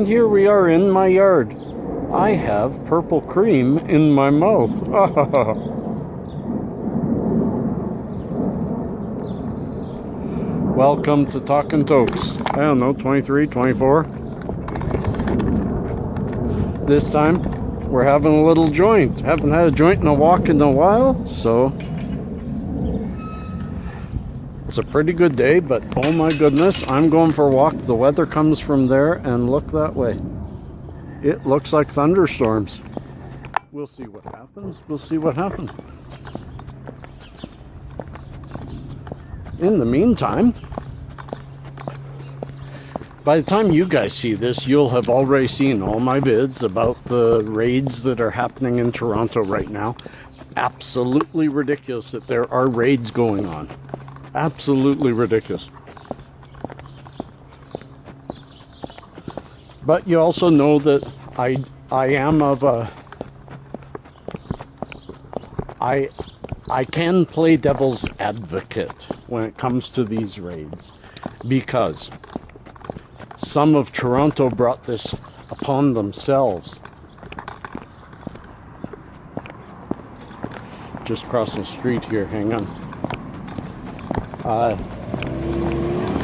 And here we are in my yard. I have purple cream in my mouth. Welcome to Talking Tokes. I don't know, 23, 24. This time, we're having a little joint. Haven't had a joint in a walk in a while, so it's a pretty good day, but oh my goodness, I'm going for a walk. The weather comes from there, and look that way. It looks like thunderstorms. We'll see what happens. We'll see what happens. In the meantime, by the time you guys see this, you'll have already seen all my vids about the raids that are happening in Toronto right now. Absolutely ridiculous that there are raids going on. Absolutely ridiculous. But you also know that I am of a... I can play devil's advocate when it comes to these raids, because some of Toronto brought this upon themselves. Just crossing the street here, hang on.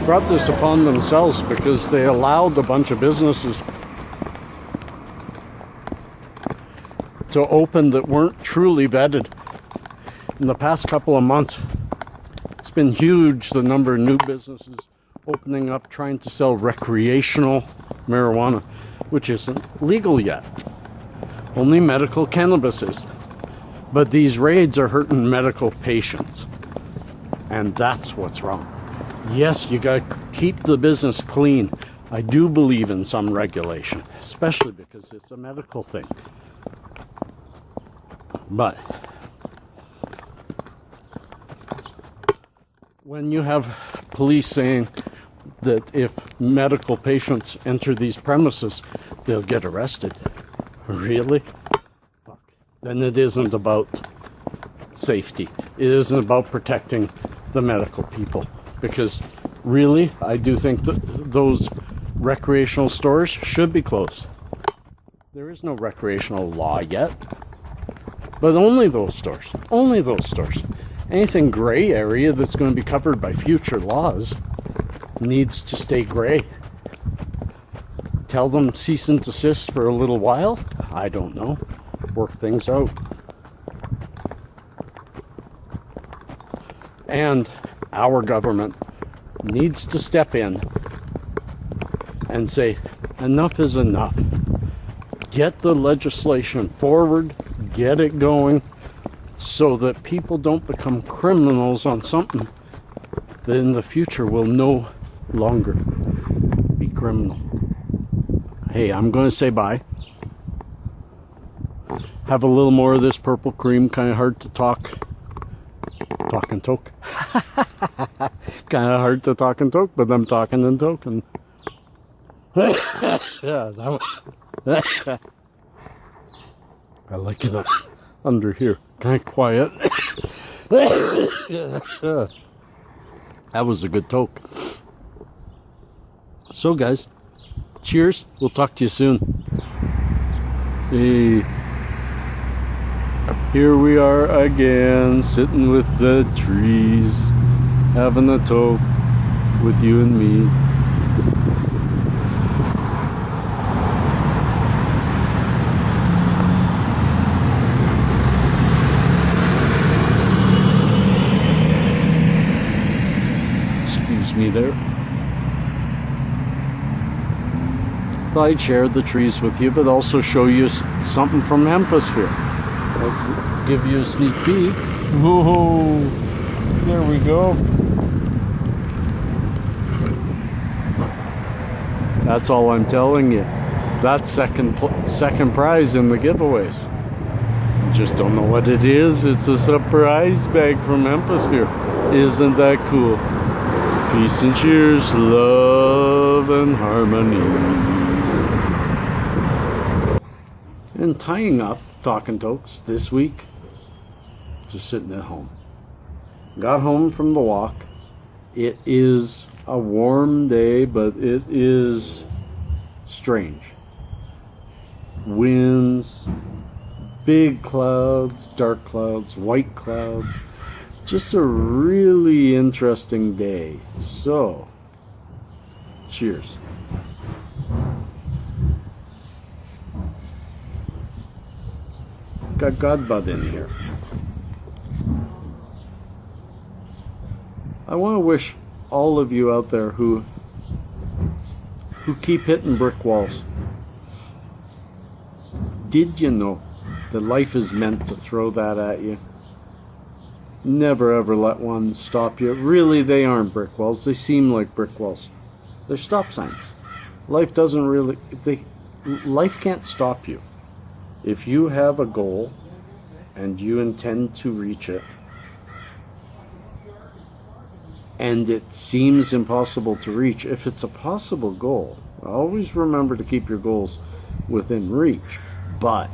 Brought this upon themselves because they allowed a bunch of businesses to open that weren't truly vetted. In the past couple of months, it's been huge, the number of new businesses opening up trying to sell recreational marijuana, which isn't legal yet. Only medical cannabis is. But these raids are hurting medical patients, and that's what's wrong. Yes, you gotta keep the business clean. I do believe in some regulation, especially because it's a medical thing. But when you have police saying that if medical patients enter these premises, they'll get arrested. Really? Fuck. Then it isn't about safety. It isn't about protecting the medical people. Because really, I do think that those recreational stores should be closed. There is no recreational law yet. But only those stores. Only those stores. Anything gray area that's going to be covered by future laws needs to stay gray. Tell them cease and desist for a little while? I don't know. Work things out. And our government needs to step in and say, enough is enough. Get the legislation forward, get it going, so that people don't become criminals on something that in the future will no longer be criminal. Hey, I'm going to say bye. Have a little more of this purple cream, kind of hard to talk. Talking toke. Kind of hard to talk and toke, but I'm talking and token. Yeah, that one. I like it under here. Kind of quiet. That was a good toke. So guys, cheers. We'll talk to you soon. Hey. Here we are again, sitting with the trees, having a toke with you and me. Excuse me there. Thought I'd share the trees with you, but also show you something from Hemposphere. Let's give you a sneak peek. Whoa, there we go. That's all I'm telling you. That's second prize in the giveaways. You just don't know what it is. It's a surprise bag from Hemposphere. Isn't that cool? Peace and cheers, love and harmony. And tying up Talking Tokes this week, just sitting at home. Got home from the walk. It is a warm day, but it is strange. winds, big clouds, dark clouds, white clouds. Just a really interesting day. So, cheers. Got Godbud in here. I want to wish all of you out there who keep hitting brick walls. Did you know that life is meant to throw that at you? Never ever let one stop you. Really, they aren't brick walls. They seem like brick walls. They're stop signs. Life doesn't really... life can't stop you. If you have a goal and you intend to reach it, and it seems impossible to reach, if it's a possible goal, always remember to keep your goals within reach. But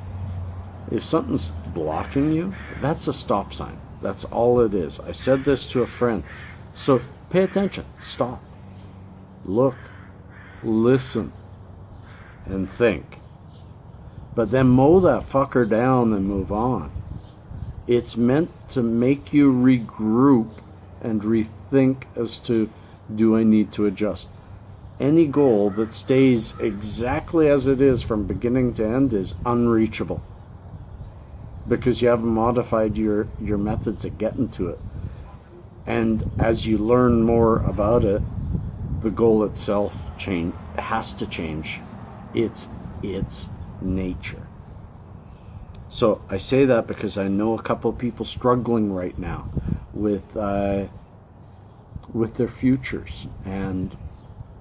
if something's blocking you, that's a stop sign. That's all it is. I said this to a friend. So pay attention. Stop. Look. Listen. And think. But then mow that fucker down and move on. It's meant to make you regroup and rethink as to, do I need to adjust? Any goal that stays exactly as it is from beginning to end is unreachable, because you haven't modified your methods of getting to it. And as you learn more about it, the goal itself has to change. It's nature. So I say that because I know a couple of people struggling right now with their futures and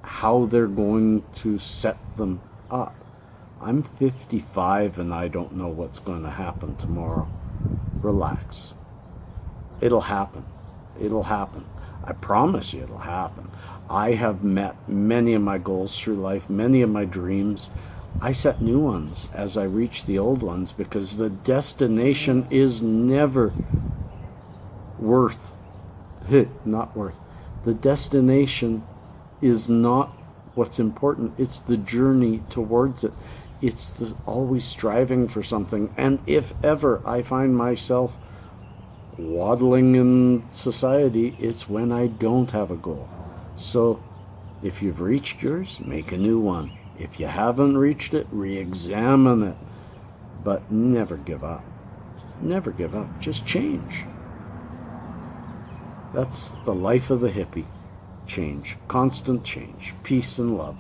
how they're going to set them up. I'm 55 and I don't know what's going to happen tomorrow. Relax. It'll happen. It'll happen. I promise you it'll happen. I have met many of my goals through life, many of my dreams. I set new ones as I reach the old ones, because the destination is never not worth. The destination is not what's important. It's the journey towards it. It's always striving for something. And if ever I find myself waddling in society, it's when I don't have a goal. So if you've reached yours, make a new one. If you haven't reached it, re-examine it. But never give up. Never give up. Just change. That's the life of the hippie. Change. Constant change. Peace and love.